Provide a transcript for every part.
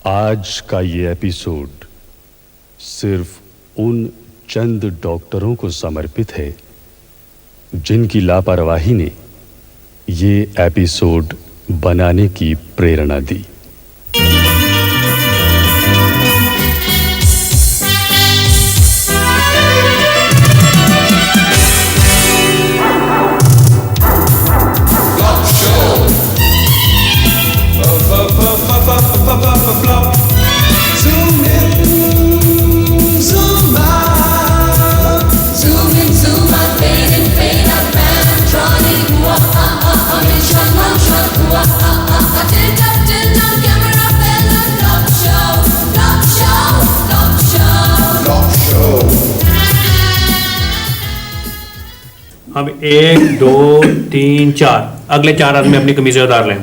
आज का ये एपिसोड सिर्फ उन चंद डॉक्टरों को समर्पित है जिनकी लापरवाही ने ये एपिसोड बनाने की प्रेरणा दी। अब 1 2 3 4 अगले 4 आदमी अपनी कमीजें उतार लें।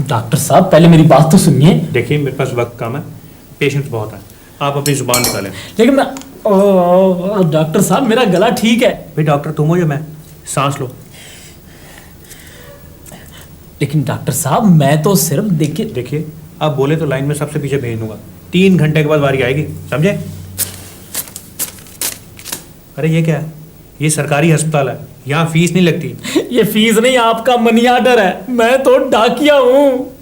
डॉक्टर साहब पहले मेरी बात तो सुनिए। देखिए मेरे पास वक्त कम है, पेशेंट्स बहुत है, आप अपनी जुबान निकालें। लेकिन मैं डॉक्टर साहब मेरा गला ठीक है। भाई डॉक्टर तुम हो या मैं? सांस लो। लेकिन डॉक्टर साहब मैं तो सिर्फ देखिए आप बोले तो लाइन में सबसे पीछे भेज दूंगा, 3 घंटे के बाद बारी आएगी, समझे? अरे ये क्या है? ये सरकारी अस्पताल है, यहाँ फीस नहीं लगती। ये फीस नहीं, आपका मनी ऑर्डर है। मैं तो डाकिया हूँ।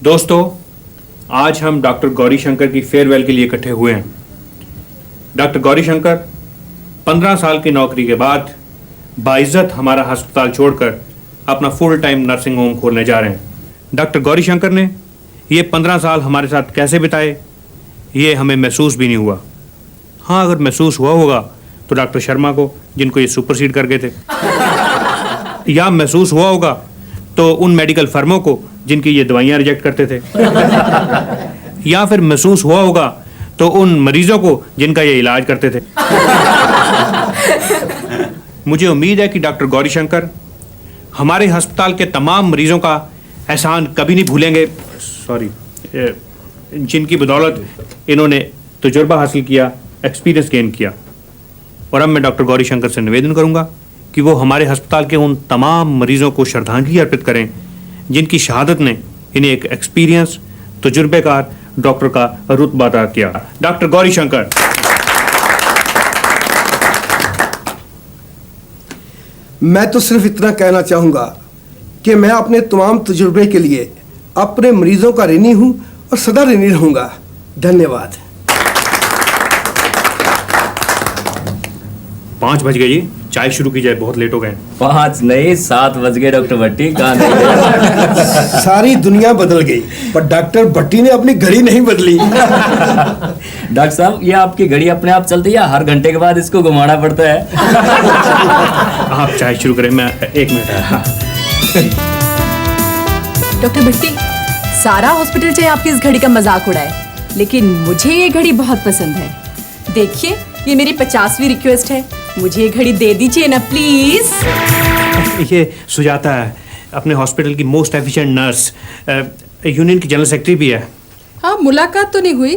दोस्तों, आज हम डॉक्टर गौरी शंकर की फेयरवेल के लिए इकट्ठे हुए हैं। डॉक्टर गौरी शंकर 15 साल की नौकरी के बाद बाइज्जत हमारा अस्पताल छोड़कर अपना फुल टाइम नर्सिंग होम खोलने जा रहे हैं। डॉक्टर गौरी शंकर ने ये 15 साल हमारे साथ कैसे बिताए ये हमें महसूस भी नहीं हुआ। हाँ, अगर महसूस हुआ होगा तो डॉक्टर शर्मा को, जिनको ये सुपरसीड कर गए थे, या महसूस हुआ होगा तो उन मेडिकल फर्मों को जिनकी ये दवाइयाँ रिजेक्ट करते थे, या फिर महसूस हुआ होगा तो उन मरीजों को जिनका ये इलाज करते थे। मुझे उम्मीद है कि डॉक्टर गौरी शंकर हमारे अस्पताल के तमाम मरीजों का एहसान कभी नहीं भूलेंगे, जिनकी बदौलत इन्होंने तजुर्बा हासिल किया, एक्सपीरियंस गेन किया। और अब मैं डॉक्टर गौरी शंकर से निवेदन करूंगा कि वो हमारे अस्पताल के उन तमाम मरीजों को श्रद्धांजलि अर्पित करें जिनकी शहादत ने इन्हें एक एक्सपीरियंस तजुर्बेकार डॉक्टर का रुतबा अता किया। डॉक्टर गौरी शंकर। मैं तो सिर्फ इतना कहना चाहूँगा कि मैं अपने तमाम तजुर्बे के लिए अपने मरीजों का ऋणी हूँ और सदा ऋणी रहूँगा। धन्यवाद। 5 बज गए जी, चाय शुरू की जाए, बहुत लेट हो गए। 5 नहीं 7 बज गए डॉक्टर भट्टी। कहाँ सारी दुनिया बदल गई पर डॉक्टर भट्टी ने अपनी घड़ी नहीं बदली। डॉक्टर साहब, ये आपकी घड़ी अपने आप चलती है, हर घंटे के बाद इसको घुमाना पड़ता है? आप चाय शुरू करें, मैं 1 मिनट। डॉक्टर भट्टी, सारा हॉस्पिटल चाहे आपकी इस घड़ी का मजाक उड़ाए, लेकिन मुझे ये घड़ी बहुत पसंद है। देखिए, ये मेरी 50वीं रिक्वेस्ट है, मुझे ये घड़ी दे दीजिए ना प्लीज। ये सुजाता है, अपने हॉस्पिटल की मोस्ट एफिशिएंट नर्स, यूनियन की जनरल सेक्रेटरी भी है। हाँ, मुलाकात तो नहीं हुई,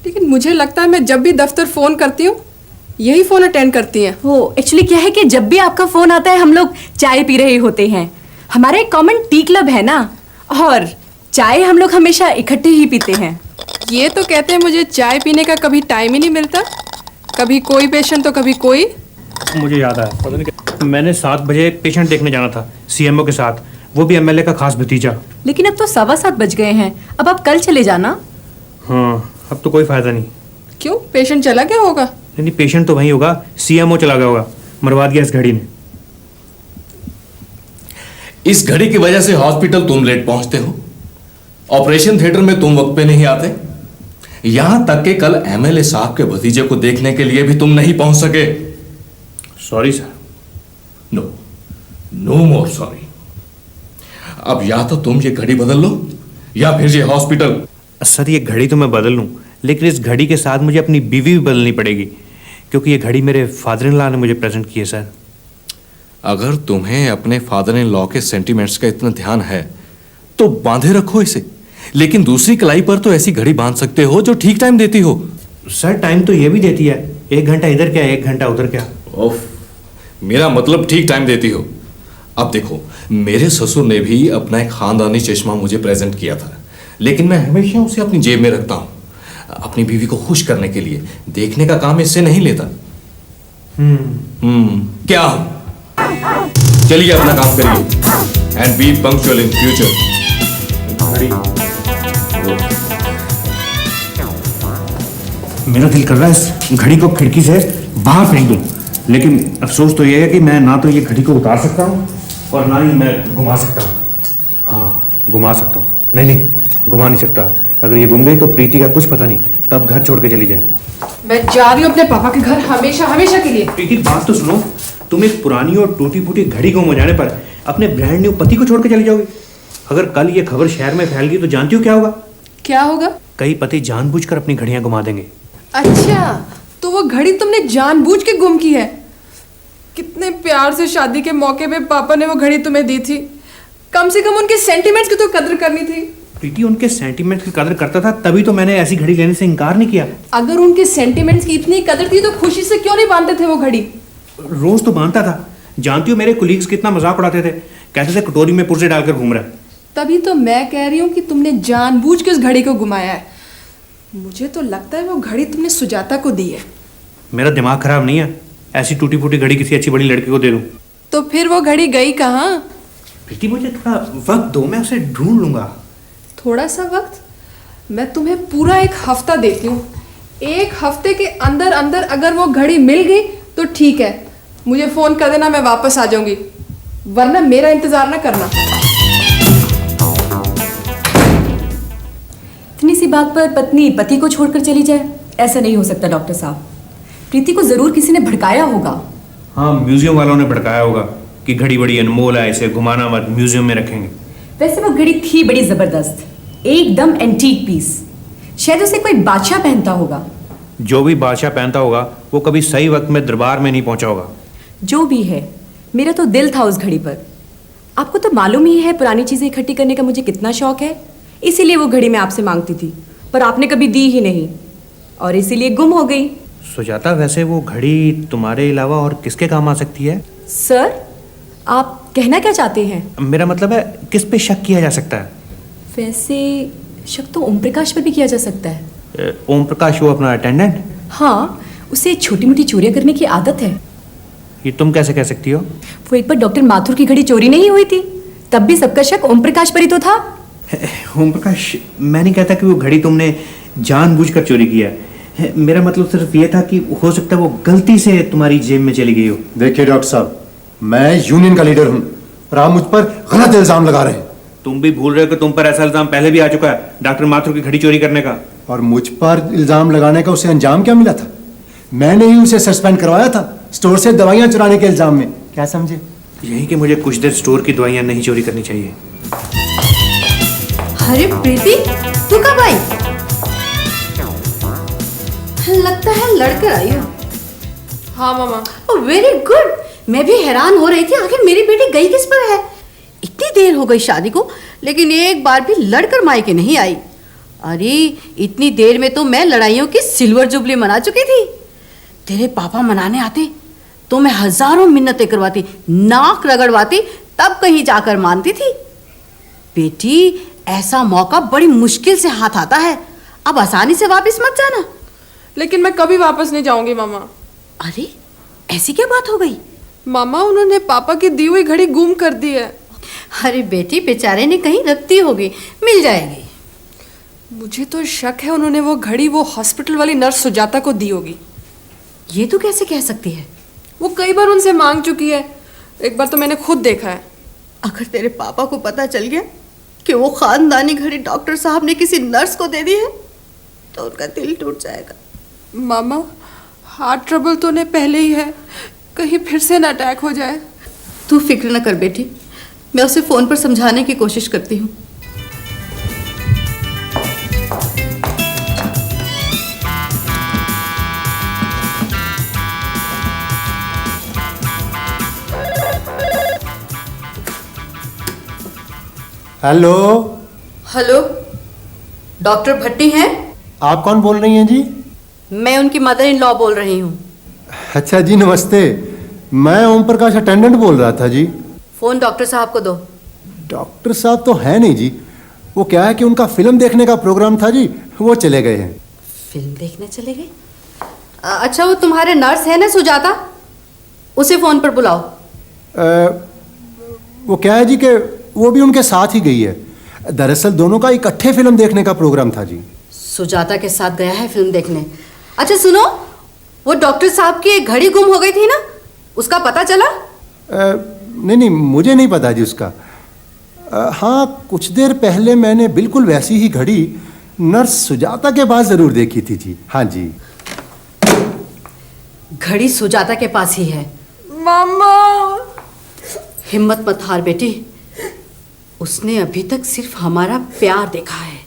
लेकिन मुझे लगता है मैं जब भी दफ्तर फोन करती हूँ यही फोन अटेंड करती हैं। वो एक्चुअली क्या है कि जब भी आपका फोन आता है हम लोग चाय पी रहे होते हैं। हमारा एक कॉमन टी क्लब है ना, और चाय हम लोग हमेशा इकट्ठे ही पीते हैं। ये तो कहते हैं मुझे चाय पीने का कभी टाइम ही नहीं मिलता, कभी कोई पेशेंट तो कभी कोई। मुझे याद आया, पता नहीं मैंने 7 बजे पेशेंट देखने जाना था सीएमओ के साथ, वो भी एमएलए का खास भतीजा। लेकिन अब तो 7:15 बज गए हैं, अब आप कल चले जाना। हाँ, अब तो कोई फायदा नहीं। क्यों, पेशेंट चला गया होगा? नहीं, पेशेंट तो वहीं होगा, सीएमओ चला गया होगा, मरवा दिया इस घड़ी ने। इस घड़ी की वजह से हॉस्पिटल तुम लेट पहुंचते हो, ऑपरेशन थिएटर में तुम वक्त पे नहीं आते, यहां तक कि कल एमएलए साहब के भतीजे को देखने के लिए भी तुम नहीं पहुंच सके। Sorry sir. No, no more sorry. अब या तो तुम ये घड़ी बदल लो या फिर ये हॉस्पिटल। सर ये घड़ी तो मैं बदल लूँ, लेकिन इस घड़ी के साथ मुझे अपनी बीवी भी बदलनी पड़ेगी, क्योंकि ये घड़ी मेरे फादर इन लॉ ने मुझे प्रेजेंट की है सर। अगर तुम्हें अपने फादर इन लॉ के सेंटिमेंट्स का इतना ध्यान है तो बांधे रखो इसे, लेकिन दूसरी कलाई पर तो ऐसी घड़ी बांध सकते हो जो ठीक टाइम देती हो। सर टाइम तो ये भी देती है, 1 घंटा इधर क्या 1 घंटा उधर क्या। ओफ, मेरा मतलब ठीक टाइम देती हो। अब देखो, मेरे ससुर ने भी अपना एक खानदानी चश्मा मुझे प्रेजेंट किया था, लेकिन मैं हमेशा उसे अपनी जेब में रखता हूँ, अपनी बीवी को खुश करने के लिए। देखने का काम इससे नहीं लेता। क्या हो? चलिए अपना काम करिए and B punctual in future. मेरा दिल कर रहा है इस घड़ी को खिड़की से बाहर फेंक दूं, लेकिन अफसोस तो ये है कि मैं ना तो ये घड़ी को उतार सकता हूँ और ना ही मैं घुमा सकता हूँ। हाँ, घुमा सकता हूँ, नहीं घुमा नहीं सकता। अगर ये घूम गई तो प्रीति का कुछ पता नहीं कब घर छोड़ के चली जाए। मैं जा रही हूँ अपने पापा के घर हमेशा हमेशा के लिए। प्रीति बात तो सुनो, तुम एक पुरानी और टूटी फूटी घड़ी गुम हो जाने पर अपने ब्रांड न्यू पति को छोड़ के चली जाओगी। अगर कल ये खबर शहर में फैल गई तो जानती हो क्या होगा? क्या होगा? कई पति जानबूझकर अपनी घड़ियां घुमा देंगे। अच्छा, तो वो घड़ी तुमने जानबूझ के गुम की है? कितने प्यार से शादी के मौके पे पापा ने वो घड़ी तुम्हें दी थी। कम से कम उनके सेंटिमेंट्स की तो कदर करनी थी। प्रीति उनके सेंटिमेंट्स की कदर करता था, तभी तो मैंने ऐसी घड़ी लेने से इनकार नहीं किया। अगर उनके सेंटिमेंट्स की इतनी कदर थी तो खुशी से क्यों नहीं बांधते थे वो घड़ी? रोज तो बांधता था। जानती हो मेरे कुलीग्स कितना मजाक उड़ाते थे, कहते थे कटोरी में पुर्जे डालकर घूम रहा है। तभी तो मैं कह रही हूँ कि तुमने जानबूझ के उस घड़ी को घुमाया है। मुझे तो लगता है वो घड़ी तुमने सुजाता को दी है। मेरा दिमाग खराब नहीं है, ऐसी टूटी फूटी घड़ी किसी अच्छी बड़ी लड़की को दे दूं। तो फिर वो घड़ी गई कहाँ? प्रीति मुझे थोड़ा वक्त दो, मैं उसे ढूंढ लूंगा। थोड़ा सा वक्त? मैं तुम्हें पूरा 1 हफ्ता देती हूँ। 1 हफ्ते के अंदर अंदर अगर वो घड़ी मिल गई तो ठीक है, मुझे फोन कर देना, मैं वापस आ जाऊंगी, वरना मेरा इंतजार ना करना। इतनी सी बात पर पत्नी पति को छोड़कर चली जाए, ऐसा नहीं हो सकता डॉक्टर साहब। प्रीति को जरूर किसी ने भड़काया होगा। हाँ, म्यूजियम वालों ने भड़काया होगा कि घड़ी बड़ी अनमोल है, इसे घुमाना मत, म्यूजियम में रखेंगे। वैसे वो घड़ी थी बड़ी जबरदस्त, एकदम एंटीक पीस। शायद उसे कोई बादशाह पहनता होगा। जो भी बादशाह पहनता होगा वो कभी सही वक्त में दरबार में नहीं पहुंचा होगा। जो भी है, मेरा तो दिल था उस घड़ी पर। आपको तो मालूम ही है पुरानी चीजें इकट्ठी करने का मुझे कितना शौक है, इसीलिए वो घड़ी मैं आपसे मांगती थी, पर आपने कभी दी ही नहीं और इसीलिए गुम हो गई। सुजाता, वैसे वो घड़ी तुम्हारे अलावा और किसके काम आ सकती है? सर, आप कहना क्या चाहते हैं? मेरा मतलब है किस पे शक किया जा सकता है? वैसे शक तो ओम प्रकाश पर भी किया जा सकता है। ओम प्रकाश, वो अपना अटेंडेंट? हाँ, उसे छोटी मोटी चोरियां करने की आदत है। ये तुम कैसे कह सकती हो? वो एक बार डॉक्टर माथुर की घड़ी चोरी नहीं हुई थी, तब भी सबका शक ओम प्रकाश पर ही तो था। ओम प्रकाश, मैं नहीं कहता कि वो घड़ी तुमने जानबूझकर चोरी किया है। मेरा मतलब सिर्फ ये था कि हो सकता है वो गलती से तुम्हारी जेब में चली गई हो। देखिए डॉक्टर साहब, मैं यूनियन का लीडर हूँ और आप मुझ पर गलत इल्जाम लगा रहे हैं। तुम भी भूल रहे हो कि तुम पर ऐसा इल्जाम पहले भी आ चुका है, डॉक्टर माथुर की घड़ी चोरी करने का। और मुझ पर इल्जाम लगाने का उसे अंजाम क्या मिला था? मैंने ही उसे सस्पेंड करवाया था स्टोर से दवाइयाँ चुराने के इल्जाम में। क्या समझे? यही कि मुझे कुछ देर स्टोर की दवाइयाँ नहीं चोरी करनी चाहिए। अरे प्रीति, तू कब आई? लगता है लड़कर आई हो। हाँ मामा। Oh very good. मैं भी हैरान हो रही थी आखिर मेरी बेटी गई किस पर है। इतनी देर हो गई शादी को, लेकिन एक बार भी लड़कर मायके नहीं आई। अरे इतनी देर में तो मैं लड़ाइयों की सिल्वर जुबली मना चुकी थी। तेरे पापा मनाने आते तो मैं हजारों मिन्नतें करवाती, नाक रगड़वाती, तब कहीं जाकर मानती थी। बेटी, ऐसा मौका बड़ी मुश्किल से हाथ आता है, अब आसानी से वापस मत जाना। लेकिन मैं कभी वापस नहीं जाऊंगी मामा। अरे ऐसी क्या बात हो गई? मामा, उन्होंने पापा की दी हुई घड़ी गुम कर दी है। अरे बेटी, बेचारे ने कहीं रख दी होगी, मिल जाएगी। मुझे तो शक है उन्होंने वो घड़ी वो हॉस्पिटल वाली नर्स सुजाता को दी होगी। ये तो कैसे कह सकती है? वो कई बार उनसे मांग चुकी है, एक बार तो मैंने खुद देखा है। अगर तेरे पापा को पता चल गया कि वो खानदानी घड़ी डॉक्टर साहब ने किसी नर्स को दे दी है, तो उनका दिल टूट जाएगा। मामा, हार्ट ट्रबल तो उन्हें पहले ही है, कहीं फिर से ना अटैक हो जाए। तू फिक्र न कर बेटी, मैं उसे फोन पर समझाने की कोशिश करती हूँ। हेलो। हेलो, डॉक्टर भट्टी हैं? आप कौन बोल रही हैं जी? मैं उनकी मदर इन लॉ बोल रही हूँ। अच्छा जी, नमस्ते। मैं ओम प्रकाश अटेंडेंट बोल रहा था जी। फोन डॉक्टर साहब को दो। डॉक्टर साहब तो है नहीं जी, वो क्या है कि उनका फिल्म देखने का प्रोग्राम था जी, वो चले गए हैं। फिल्म देखने चले गए? अच्छा, वो तुम्हारे नर्स है ना सुजाता, उसे फोन पर बुलाओ। वो क्या है जी कि वो भी उनके साथ ही गई है। दरअसल दोनों का इकट्ठे फिल्म देखने का प्रोग्राम था जी। सुजाता के साथ गया है फिल्म देखने। अच्छा सुनो, वो डॉक्टर साहब की एक घड़ी गुम हो गई थी ना, उसका पता चला? नहीं, मुझे नहीं पता जी उसका। हाँ, कुछ देर पहले मैंने बिल्कुल वैसी ही घड़ी नर्स सुजाता के पास जरूर देखी थी जी। हाँ जी, घड़ी सुजाता के पास ही है। मामा, हिम्मत मत हार बेटी, उसने अभी तक सिर्फ हमारा प्यार देखा है,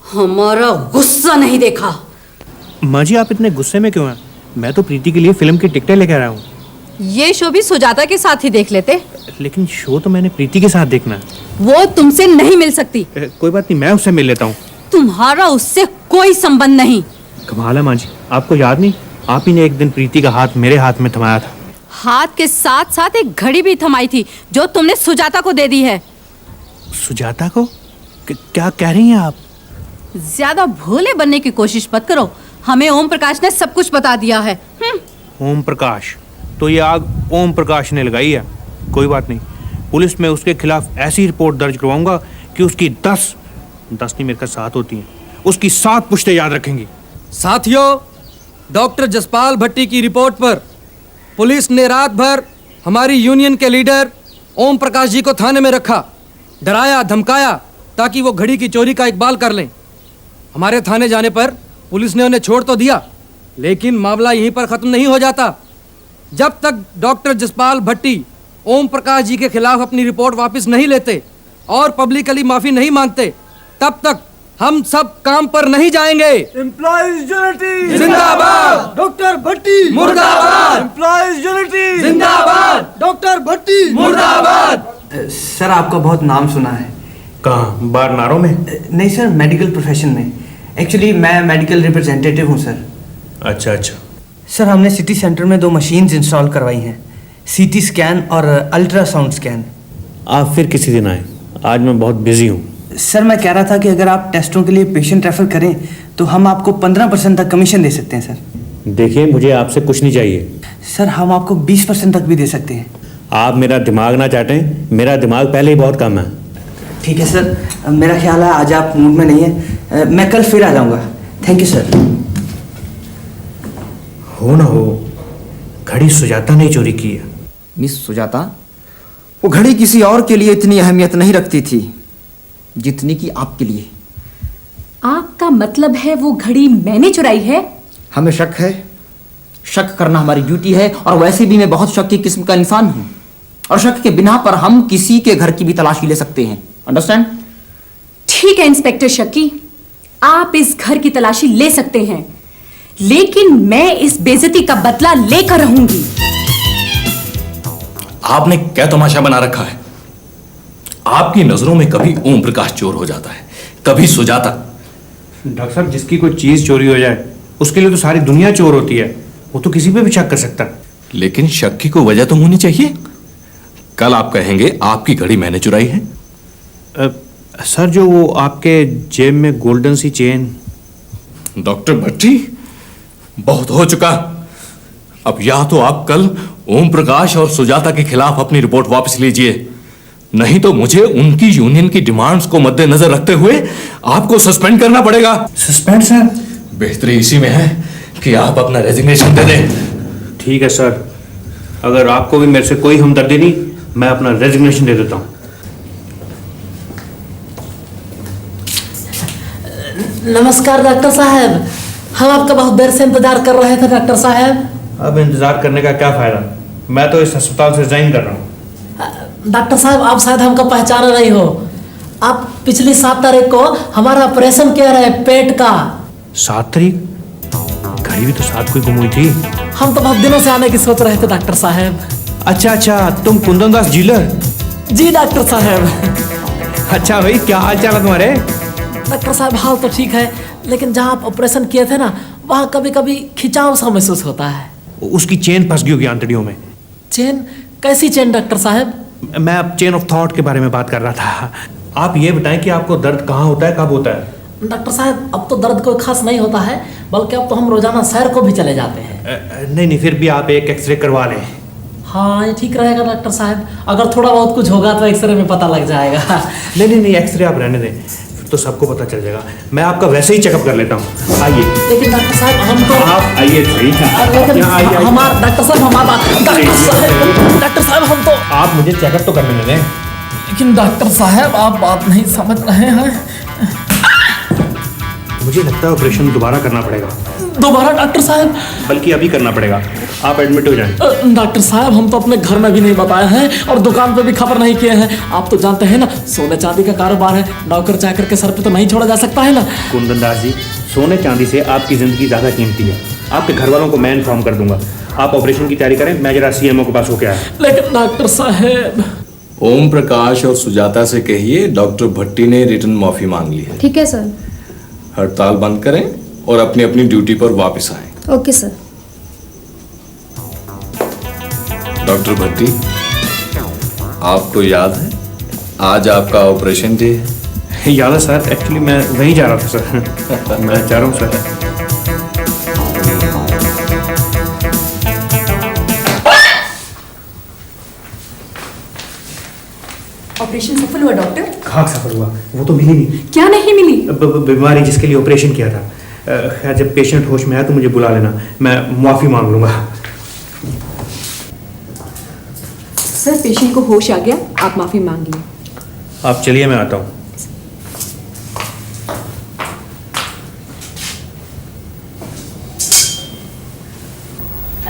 हमारा गुस्सा नहीं देखा। माँ जी, आप इतने गुस्से में क्यों हैं? मैं तो प्रीति के लिए फिल्म की टिकटें लेकर आया हूँ। ये शो भी सुजाता के साथ ही देख लेते। लेकिन शो तो मैंने प्रीति के साथ देखना है। वो तुमसे नहीं मिल सकती। कोई बात नहीं, मैं उससे मिल लेता हूँ। तुम्हारा उससे कोई संबंध नहीं। कमाल है माँ जी, आपको याद नहीं, आप ही ने एक दिन प्रीति का हाथ मेरे हाथ में थमाया था। हाथ के साथ साथ एक घड़ी भी थमाई थी जो तुमने सुजाता को दे दी है। सुजाता को? क्या कह रही हैं आप? ज्यादा भोले बनने की कोशिश मत करो, हमें ओम प्रकाश ने सब कुछ बता दिया है। ओम प्रकाश? तो ये आग ओम प्रकाश ने लगाई है। कोई बात नहीं, पुलिस में उसके खिलाफ ऐसी रिपोर्ट दर्ज करवाऊंगा कि उसकी 10 नहीं मेरे साथ होती हैं, उसकी 7 पुश्तें याद रखेंगी। साथियों, डॉक्टर जसपाल भट्टी की रिपोर्ट पर पुलिस ने रात भर हमारी यूनियन के लीडर ओम प्रकाश जी को थाने में रखा, डराया धमकाया ताकि वो घड़ी की चोरी का इकबाल कर लें। हमारे थाने जाने पर पुलिस ने उन्हें छोड़ तो दिया, लेकिन मामला यहीं पर खत्म नहीं हो जाता। जब तक डॉक्टर जसपाल भट्टी ओम प्रकाश जी के खिलाफ अपनी रिपोर्ट वापस नहीं लेते और पब्लिकली माफी नहीं मांगते, तब तक हम सब काम पर नहीं जाएंगे। एम्प्लॉइज यूनिटी जिंदाबाद, डॉक्टर भट्टी मुर्दाबाद, एम्प्लॉइज यूनिटी जिंदाबाद, डॉक्टर भट्टी मुर्दाबाद। सर, आपका बहुत नाम सुना है। कहाँ? बार नारों में? नहीं सर, मेडिकल प्रोफेशन में। एक्चुअली मैं मेडिकल रिप्रेजेंटेटिव हूँ सर। अच्छा। सर, हमने सिटी सेंटर में 2 मशीन्स इंस्टॉल करवाई हैं, सीटी स्कैन और अल्ट्रासाउंड स्कैन। आप फिर किसी दिन आए, आज मैं बहुत बिजी हूँ। सर, मैं कह रहा था कि अगर आप टेस्टों के लिए पेशेंट रेफर करें तो हम आपको 15% तक कमीशन दे सकते हैं सर। देखिए, मुझे आपसे कुछ नहीं चाहिए। सर, हम आपको 20% तक भी दे सकते हैं। आप मेरा दिमाग ना चाटें, मेरा दिमाग पहले ही बहुत कम है। ठीक है सर, मेरा ख्याल है आज आप मूड में नहीं है, मैं कल फिर आ जाऊँगा। Thank you sir. हो ना हो, घड़ी सुजाता ने चोरी की है। मिस सुजाता, वो घड़ी किसी और के लिए इतनी अहमियत नहीं रखती थी जितनी कि आपके लिए। आपका मतलब है वो घड़ी मैंने चुराई है? हमें शक है, शक करना हमारी ड्यूटी है, और वैसे भी मैं बहुत शक की किस्म का इंसान हूं, और शक के बिना पर हम किसी के घर की भी तलाशी ले सकते हैं। अंडरस्टैंड? ठीक है इंस्पेक्टर शक्की, आप इस घर की तलाशी ले सकते हैं, लेकिन मैं इस बेइज्जती का बदला लेकर रहूंगी। आपने क्या तमाशा बना रखा है? आपकी नजरों में कभी ओम प्रकाश चोर हो जाता है, कभी सुजाता। डॉक्टर साहब, जिसकी कोई चीज चोरी हो जाए उसके लिए तो सारी दुनिया चोर होती है, वो तो किसी पे भी शक कर सकता है। लेकिन शक की कोई वजह तो होनी चाहिए। कल आप कहेंगे आपकी घड़ी मैंने चुराई है। सर, जो वो आपके जेब में गोल्डन सी चेन। डॉक्टर भट्टी, बहुत हो चुका। अब या तो आप कल ओम प्रकाश और सुजाता के खिलाफ अपनी रिपोर्ट वापस लीजिए, नहीं तो मुझे उनकी यूनियन की डिमांड्स को मद्देनजर रखते हुए आपको सस्पेंड करना पड़ेगा। Suspend sir? बेहतरी इसी में है कि आप अपना रेजिग्नेशन दे दें। ठीक है सर, अगर आपको भी मेरे से कोई हमदर्दी नहीं, मैं अपना रेजिग्नेशन दे देता हूं। नमस्कार डॉक्टर साहब, हम आपका बहुत देर से इंतजार कर रहे थे डॉक्टर साहब। अब इंतजार करने का क्या फायदा, मैं तो इस अस्पताल से रिजाइन कर रहा हूँ। डॉक्टर साहब, आप शायद हमको पहचाना नहीं हो। आप पिछली 7 तारीख को हमारा ऑपरेशन किया रहे पेट का। 7 तारीख? घड़ी भी तो 7 को ही गुम हुई थी। हम तो बहुत दिनों से आने की सोच रहे थे डॉक्टर साहब। अच्छा, तुम कुंदन दास जीलर? जी डॉक्टर साहब। अच्छा भाई, क्या हाल चाल है तुम्हारे? डॉक्टर साहब, हाल तो ठीक है, लेकिन जहाँ आप ऑपरेशन किए थे ना, वहाँ कभी कभी खिंचाव सा महसूस होता है। उसकी चेन फंस गई होगी आंतड़ियों में। चेन? कैसी चेन डॉक्टर साहब? मैं अब चेन ऑफ थॉट के बारे में बात कर रहा था। आप ये बताएं कि आपको दर्द कहाँ होता है, कब होता है? डॉक्टर साहब, अब तो दर्द कोई खास नहीं होता है, बल्कि अब तो हम रोजाना सैर को भी चले जाते हैं। नहीं, फिर भी आप एक एक्सरे करवा लें। हाँ, ये ठीक रहेगा डॉक्टर साहब। अगर थोड़ा बहुत कुछ होगा तो एक्सरे में पता लग जाएगा। नहीं, एक्सरे आप रहने दें, फिर तो सबको पता चल जाएगा। मैं आपका वैसे ही चेकअप कर लेता हूँ, आइए। लेकिन डॉक्टर साहब, हम तो आप आइए सही। हमारा डॉक्टर साहब, हम तो आप मुझे चेकअप तो करने दें। लेकिन डॉक्टर साहब, आप बात नहीं समझ रहे हैं। मुझे लगता है ऑपरेशन दोबारा करना पड़ेगा। दोबारा डॉक्टर साहब? बल्कि अभी करना पड़ेगा। आप एडमिट हो जाएं। डॉक्टर साहब, हम तो अपने घर में भी नहीं बताए हैं और दुकान पे भी खबर नहीं किए हैं। आप तो जानते हैं ना, सोने चांदी का कारोबार है, नौकर चाकर के सर पे तो नहीं छोड़ा जा सकता है ना। कुंदन दास जी, सोने चांदी से आपकी जिंदगी ज्यादा कीमती है। आपके घर वालों को मैं इन्फॉर्म कर दूंगा। आप ऑपरेशन की तैयारी करें, मैं जरा सीएमओ के पास होके आया। लेकिन डॉक्टर साहब। ओम प्रकाश और सुजाता से कहिए डॉक्टर भट्टी ने रिटर्न माफी मांग ली है। ठीक है सर। हड़ताल बंद करें और अपनी अपनी ड्यूटी पर वापस आएं। Okay sir. डॉक्टर भट्टी, आपको याद है आज आपका ऑपरेशन डे है? याद है सर, एक्चुअली मैं वहीं जा रहा था सर। मैं जा रहा हूँ सर। ऑपरेशन सफल हुआ डॉक्टर? कहाँ सफल हुआ? वो तो मिली नहीं। क्या नहीं मिली? बीमारी जिसके लिए ऑपरेशन किया था। खैर, जब पेशेंट होश में आया तो मुझे बुला लेना, मैं माफी मांग लूंगा। सर, पेशेंट को होश आ गया, आप माफी मांगिए। आप चलिए, मैं आता हूँ।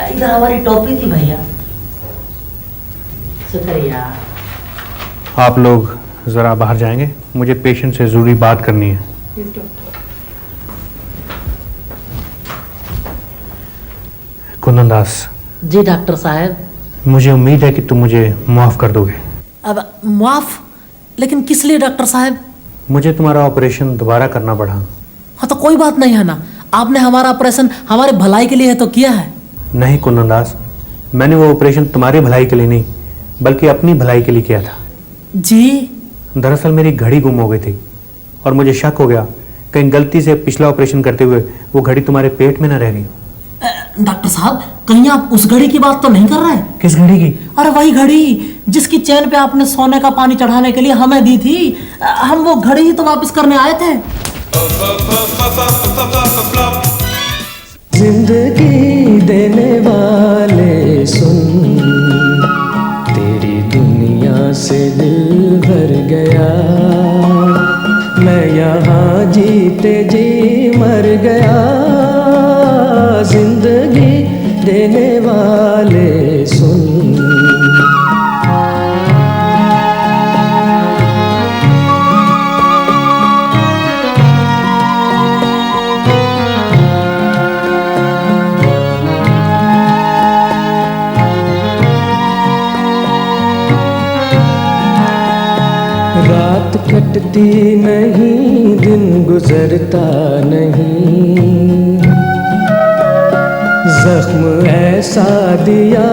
इधर हमारी टोपी थी भैया। शुक्रिया। आप लोग जरा बाहर जाएंगे, मुझे पेशेंट से जरूरी बात करनी है। कुंदन दास। जी डॉक्टर साहब। मुझे उम्मीद है कि तुम मुझे माफ कर दोगे। अब माफ? लेकिन किस लिए डॉक्टर साहब? मुझे तुम्हारा ऑपरेशन दोबारा करना पड़ा। हाँ, तो कोई बात नहीं है ना, आपने हमारा ऑपरेशन हमारे भलाई के लिए है तो किया है। नहीं कुंदन दास, मैंने वो ऑपरेशन तुम्हारी भलाई के लिए नहीं, बल्कि अपनी भलाई के लिए किया था। जी? दरअसल मेरी घड़ी गुम हो गई थी और मुझे शक हो गया कहीं गलती से पिछला ऑपरेशन करते हुए वो घड़ी तुम्हारे पेट में न रह गई। डॉक्टर साहब, कहीं आप उस घड़ी की बात तो नहीं कर रहे? किस घड़ी की? अरे वही घड़ी जिसकी चैन पे आपने सोने का पानी चढ़ाने के लिए हमें दी थी। हम वो घड़ी ही तो वापस करने आए थे। जिंदगी देने वाले सुन, तेरी दुनिया से दिल भर गया। मैं यहाँ जीते जी मर गया। जिंदगी देने वाले सुन। रात कटती नहीं, दिन गुजरता नहीं। जख्म ऐसा दिया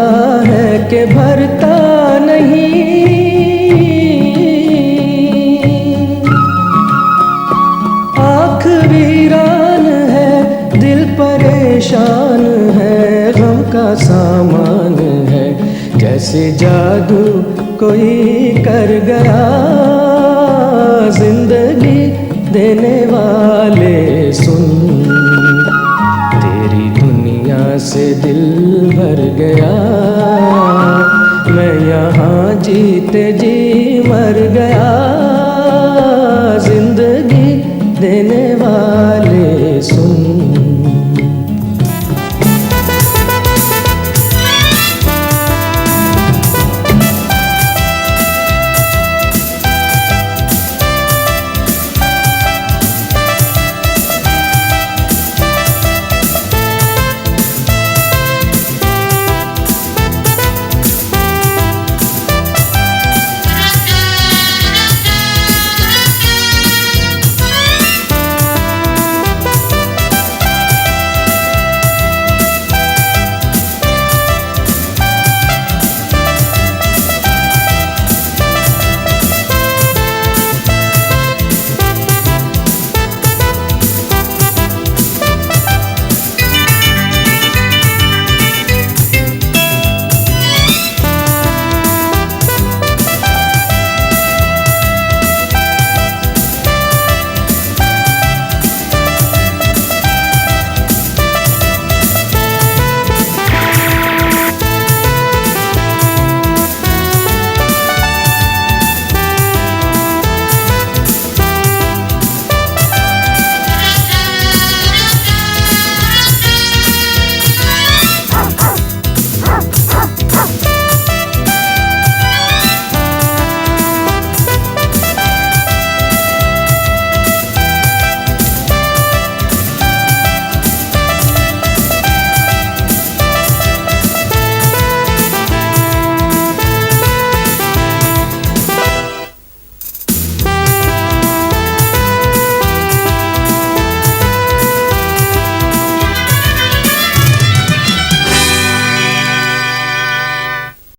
है कि भरता नहीं। आँख वीरान है, दिल परेशान है, गम का सामान है, कैसे जादू कोई कर गया। जिंदगी देने वाले सुन, तेरी दुनिया से दिल भर गया। मैं यहाँ जीते जी मर गया।